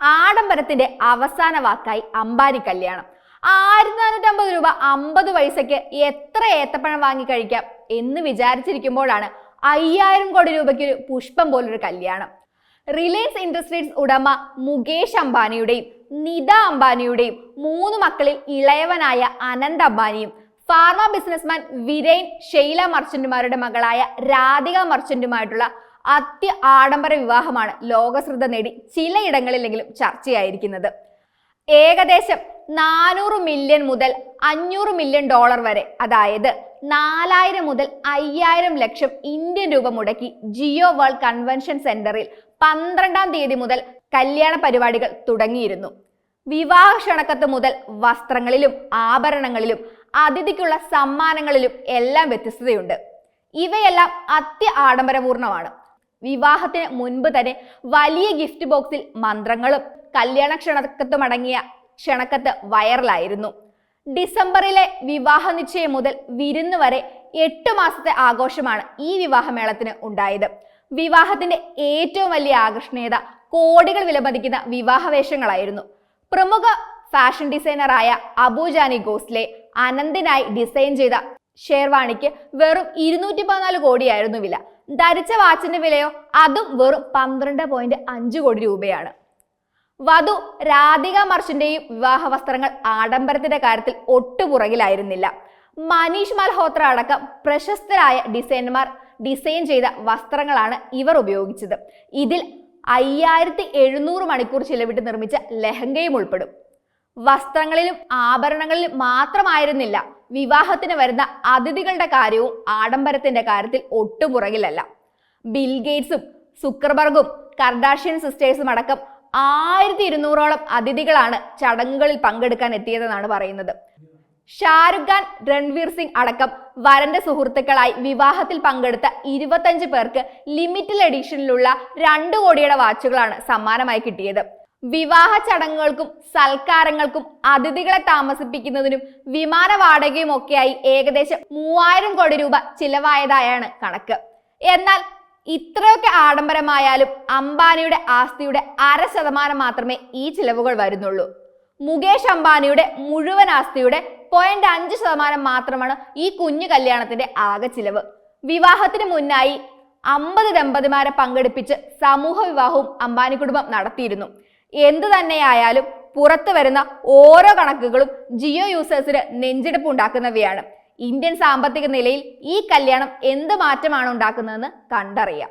ആഡംബരത്തിന്റെ അവസാന വാക്കായി അംബാനി കല്യാണം. 1450 രൂപ 50 പൈസയ്ക്ക് എത്ര ഏത്തപ്പഴം വാങ്ങി കഴിക്കാം എന്ന് വിചാരിച്ചിരിക്കുമ്പോഴാണ് 5000 കോടി രൂപയ്ക്ക് ഒരു പുഷ്പം പോലൊരു കല്യാണം. റിലയൻസ് ഇൻഡസ്ട്രീസ് ഉടമ മുകേഷ് അംബാനിയുടെയും നിത അംബാനിയുടെയും 3 മക്കളിൽ ഇളയവനായ അനന്ത് അംബാനിയും ഫാർമ ബിസിനസ്മാൻ വിരൈൻ ഷെയ്ല മർച്ചന്റുമാരുടെ മകളായ രാധിക മർച്ചന്റുമായിട്ടുള്ള ആഡംബര വിവാഹമാണ് ലോകശ്രദ്ധ നേടി ചിലയിടങ്ങളിലെങ്കിലും ചർച്ചയായിരിക്കുന്നത്. ഏകദേശം 400 മില്യൺ മുതൽ 500 മില്യൺ ഡോളർ വരെ, അതായത് 4000 മുതൽ 5000 ലക്ഷം ഇന്ത്യൻ രൂപ മുടക്കി ജിയോ വേൾഡ് കൺവെൻഷൻ സെന്ററിൽ 12-ാം തീയതി മുതൽ കല്യാണ പരിപാടികൾ തുടങ്ങിയിരുന്നു. വിവാഹ ക്ഷണക്കത്ത് മുതൽ വസ്ത്രങ്ങളിലും ആഭരണങ്ങളിലും അതിഥിക്കുള്ള സമ്മാനങ്ങളിലും എല്ലാം വ്യത്യസ്തതയുണ്ട്. ഇവയെല്ലാം ആഡംബരപൂർണമാണ്. വിവാഹത്തിന് മുൻപ് തന്നെ വലിയ ഗിഫ്റ്റ് ബോക്സിൽ മന്ത്രങ്ങളും കല്യാണ ക്ഷണക്കത്തുമടങ്ങിയ ക്ഷണക്കത്ത് വൈറലായിരുന്നു. ഡിസംബറിലെ വിവാഹ നിശ്ചയം മുതൽ വിരുന്ന് വരെ 8 മാസത്തെ ആഘോഷമാണ് ഈ വിവാഹമേളത്തിന് ഉണ്ടായത്. വിവാഹത്തിന്റെ ഏറ്റവും വലിയ ആകർഷണീയത കോടികൾ വിലമതിക്കുന്ന വിവാഹവേഷങ്ങളായിരുന്നു. പ്രമുഖ ഫാഷൻ ഡിസൈനറായ അബുജാനി ഗോസ്ലെ അനന്തിനായി ഡിസൈൻ ചെയ്ത ഷേർവാണിക്ക് വെറും 214 കോടിയായിരുന്നു വില. ധരിച്ച വാച്ചിന്റെ വിലയോ അതും വെറും 12.5 കോടി രൂപയാണ്. വധു രാധിക മർച്ചന്റെയും വിവാഹ വസ്ത്രങ്ങൾ ആഡംബരത്തിന്റെ കാര്യത്തിൽ ഒട്ടുപുറകിലായിരുന്നില്ല. മനീഷ് മൽഹോത്ര അടക്കം പ്രശസ്തരായ ഡിസൈനർമാർ ഡിസൈൻ ചെയ്ത വസ്ത്രങ്ങളാണ് ഇവർ ഉപയോഗിച്ചത്. ഇതിൽ 5700 മണിക്കൂർ ചിലവിട്ട് നിർമ്മിച്ച ലെഹങ്കയും ഉൾപ്പെടും. വസ്ത്രങ്ങളിലും ആഭരണങ്ങളിലും മാത്രമായിരുന്നില്ല വിവാഹത്തിന് വരുന്ന അതിഥികളുടെ കാര്യവും ആഡംബരത്തിന്റെ കാര്യത്തിൽ ഒട്ടുപുറകിലല്ല. ബിൽ ഗേറ്റ്സും സുക്കർബർഗും കർദാഷ്യൻ സിസ്റ്റേഴ്സും അടക്കം 1200ഓളം അതിഥികളാണ് ചടങ്ങുകളിൽ പങ്കെടുക്കാൻ എത്തിയതെന്നാണ് പറയുന്നത്. ഷാരുഖ് ഖാൻ, രൺവീർ സിംഗ് അടക്കം വരന്റെ സുഹൃത്തുക്കളായി വിവാഹത്തിൽ പങ്കെടുത്ത 25 പേർക്ക് ലിമിറ്റഡ് എഡിഷനിലുള്ള 2 കോടിയുടെ വാച്ചുകളാണ് സമ്മാനമായി കിട്ടിയത്. വിവാഹ ചടങ്ങുകൾക്കും സൽക്കാരങ്ങൾക്കും അതിഥികളെ താമസിപ്പിക്കുന്നതിനും വിമാന വാടകയും ഒക്കെയായി ഏകദേശം 3000 കോടി രൂപ ചിലവായതായാണ് കണക്ക്. എന്നാൽ ഇത്രയൊക്കെ ആഡംബരമായാലും അംബാനിയുടെ ആസ്തിയുടെ 0.5% മാത്രമേ ഈ ചിലവുകൾ വരുന്നുള്ളൂ. മുകേഷ് അംബാനിയുടെ മുഴുവൻ ആസ്തിയുടെ 0.5% മാത്രമാണ് ഈ കുഞ്ഞു കല്യാണത്തിന്റെ ആകെ ചിലവ്. വിവാഹത്തിന് മുന്നായി 50 ദമ്പതിമാരെ പങ്കെടുപ്പിച്ച് സമൂഹ വിവാഹവും അംബാനി കുടുംബം നടത്തിയിരുന്നു. എന്തു തന്നെയായാലും പുറത്തു വരുന്ന ഓരോ കണക്കുകളും ജിയോ യൂസേഴ്സിന് നെഞ്ചിടിപ്പ് ഉണ്ടാക്കുന്നവയാണ്. ഇന്ത്യൻ സാമ്പത്തിക നിലയിൽ ഈ കല്യാണം എന്ത് മാറ്റമാണ് ഉണ്ടാക്കുന്നതെന്ന് കണ്ടറിയാം.